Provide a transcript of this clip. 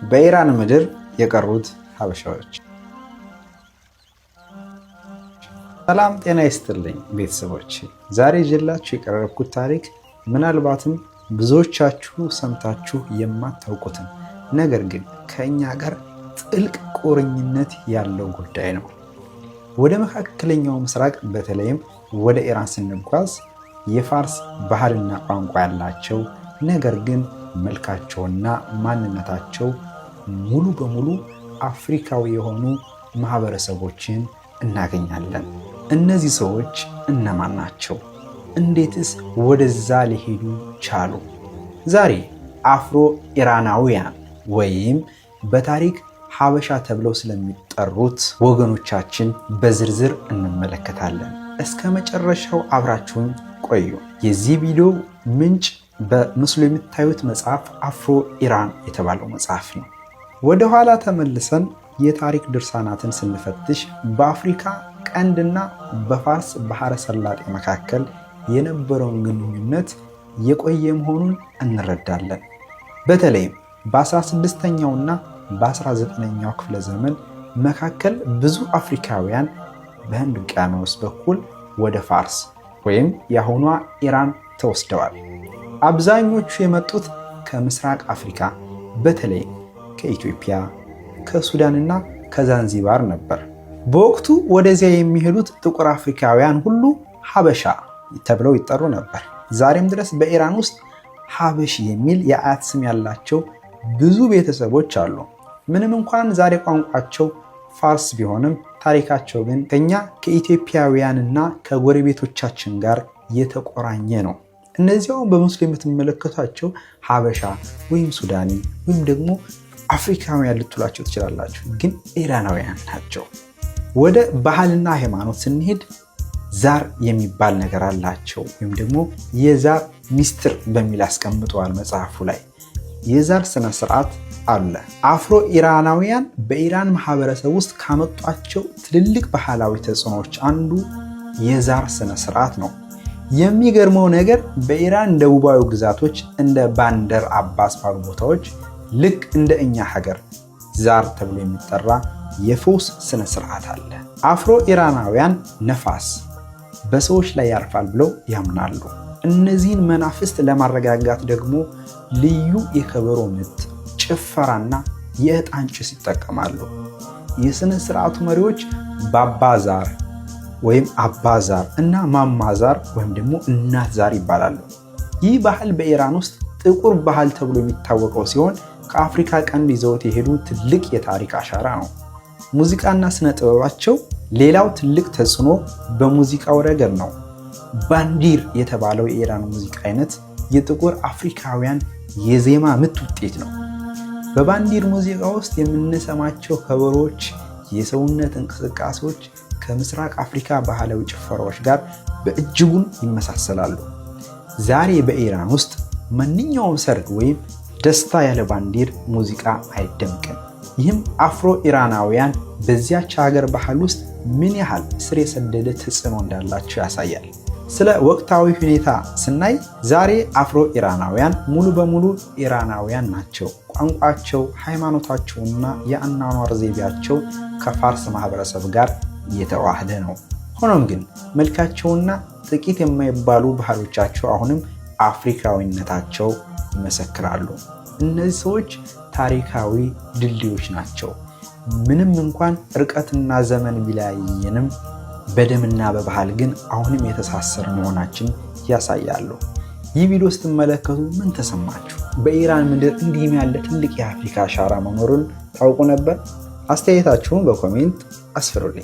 በኢራን ምድር የቀሩት ሀበሻዎች። ሰላም ጤና ይስጥልኝ ቤተሰቦች፣ ዛሬ ይዤላችሁ የቀረብኩት ታሪክ ምናልባትም ብዙዎቻችሁ ሰምታችሁ የማታውቁትን ነገር ግን ከእኛ ጋር ጥልቅ ቁርኝነት ያለው ጉዳይ ነው። ወደ መካከለኛው ምስራቅ በተለይም ወደ ኢራን ስንጓዝ የፋርስ ባህልና ቋንቋ ያላቸው ነገር ግን መልካቸውና ማንነታቸው ሙሉ በሙሉ አፍሪካዊ የሆኑ ማህበረሰቦችን እናገኛለን። እነዚህ ሰዎች እነማን ናቸው? እንዴትስ ወደዛ ሊሄዱ ቻሉ? ዛሬ አፍሮ ኢራናውያን ወይም በታሪክ ሀበሻ ተብለው ስለሚጠሩት ወገኖቻችን በዝርዝር እንመለከታለን። እስከ መጨረሻው አብራችሁን ቆዩ። የዚህ ቪዲዮ ምንጭ በምስሉ የምታዩት መጽሐፍ አፍሮ ኢራን የተባለው መጽሐፍ ነው። ወደ ኋላ ተመልሰን የታሪክ ድርሳናትን ስንፈትሽ በአፍሪካ ቀንድና በፋርስ ባህረ ሰላጤ መካከል የነበረውን ግንኙነት የቆየ መሆኑን እንረዳለን። በተለይም በ16ኛውና በ19ኛው ክፍለ ዘመን መካከል ብዙ አፍሪካውያን በህንድ ውቅያኖስ በኩል ወደ ፋርስ ወይም የአሁኗ ኢራን ተወስደዋል። አብዛኞቹ የመጡት ከምስራቅ አፍሪካ በተለይ ከኢትዮጵያ፣ ከሱዳንና ከዛንዚባር ነበር። በወቅቱ ወደዚያ የሚሄዱት ጥቁር አፍሪካውያን ሁሉ ሀበሻ ተብለው ይጠሩ ነበር። ዛሬም ድረስ በኢራን ውስጥ ሀበሽ የሚል የአያት ስም ያላቸው ብዙ ቤተሰቦች አሉ። ምንም እንኳን ዛሬ ቋንቋቸው ፋርስ ቢሆንም ታሪካቸው ግን ከኛ ከኢትዮጵያውያንና ከጎረቤቶቻችን ጋር የተቆራኘ ነው። እነዚያው በምስሉ የምትመለከቷቸው ሀበሻ ወይም ሱዳኒ ወይም ደግሞ አፍሪካውያን ልትሏቸው ትችላላችሁ፣ ግን ኢራናውያን ናቸው። ወደ ባህልና ሃይማኖት ስንሄድ ዛር የሚባል ነገር አላቸው፣ ወይም ደግሞ የዛር ሚስጥር በሚል አስቀምጠዋል መጽሐፉ ላይ። የዛር ስነ ስርዓት አለ። አፍሮ ኢራናውያን በኢራን ማህበረሰብ ውስጥ ካመጧቸው ትልልቅ ባህላዊ ተጽዕኖዎች አንዱ የዛር ስነ ስርዓት ነው። የሚገርመው ነገር በኢራን ደቡባዊ ግዛቶች እንደ ባንደር አባስ ባሉ ቦታዎች ልክ እንደ እኛ ሀገር ዛር ተብሎ የሚጠራ የፈውስ ስነ ስርዓት አለ። አፍሮ ኢራናውያን ነፋስ በሰዎች ላይ ያርፋል ብለው ያምናሉ። እነዚህን መናፍስት ለማረጋጋት ደግሞ ልዩ የከበሮ ምት፣ ጭፈራና የዕጣን ጭስ ይጠቀማሉ። የስነ ስርዓቱ መሪዎች ባባዛር ወይም አባዛር እና ማማዛር ወይም ደግሞ እናት ዛር ይባላሉ። ይህ ባህል በኢራን ውስጥ ጥቁር ባህል ተብሎ የሚታወቀው ሲሆን ከአፍሪካ ቀንድ ይዘውት የሄዱ ትልቅ የታሪክ አሻራ ነው። ሙዚቃና ስነ ጥበባቸው ሌላው ትልቅ ተጽዕኖ በሙዚቃው ረገድ ነው። ባንዲር የተባለው የኢራን ሙዚቃ አይነት የጥቁር አፍሪካውያን የዜማ ምት ውጤት ነው። በባንዲር ሙዚቃ ውስጥ የምንሰማቸው ከበሮች፣ የሰውነት እንቅስቃሴዎች ከምስራቅ አፍሪካ ባህላዊ ጭፈራዎች ጋር በእጅጉን ይመሳሰላሉ። ዛሬ በኢራን ውስጥ ማንኛውም ሰርግ ወይም ደስታ ያለ ባንዲር ሙዚቃ አይደምቅም። ይህም አፍሮ ኢራናውያን በዚያች ሀገር ባህል ውስጥ ምን ያህል ስር የሰደደ ተጽዕኖ እንዳላቸው ያሳያል። ስለ ወቅታዊ ሁኔታ ስናይ ዛሬ አፍሮ ኢራናውያን ሙሉ በሙሉ ኢራናውያን ናቸው። ቋንቋቸው፣ ሃይማኖታቸውና የአኗኗር ዘይቤያቸው ከፋርስ ማህበረሰብ ጋር የተዋህደ ነው። ሆኖም ግን መልካቸውና ጥቂት የማይባሉ ባህሎቻቸው አሁንም አፍሪካዊነታቸው ይመሰክራሉ። እነዚህ ሰዎች ታሪካዊ ድልድዮች ናቸው። ምንም እንኳን ርቀትና ዘመን ቢለያየንም በደምና በባህል ግን አሁንም የተሳሰረ መሆናችን ያሳያሉ። ይህ ቪዲዮ ስትመለከቱ ምን ተሰማችሁ? በኢራን ምድር እንዲህም ያለ ትልቅ የአፍሪካ አሻራ መኖሩን ታውቁ ነበር? አስተያየታችሁን በኮሜንት አስፍሩልኝ።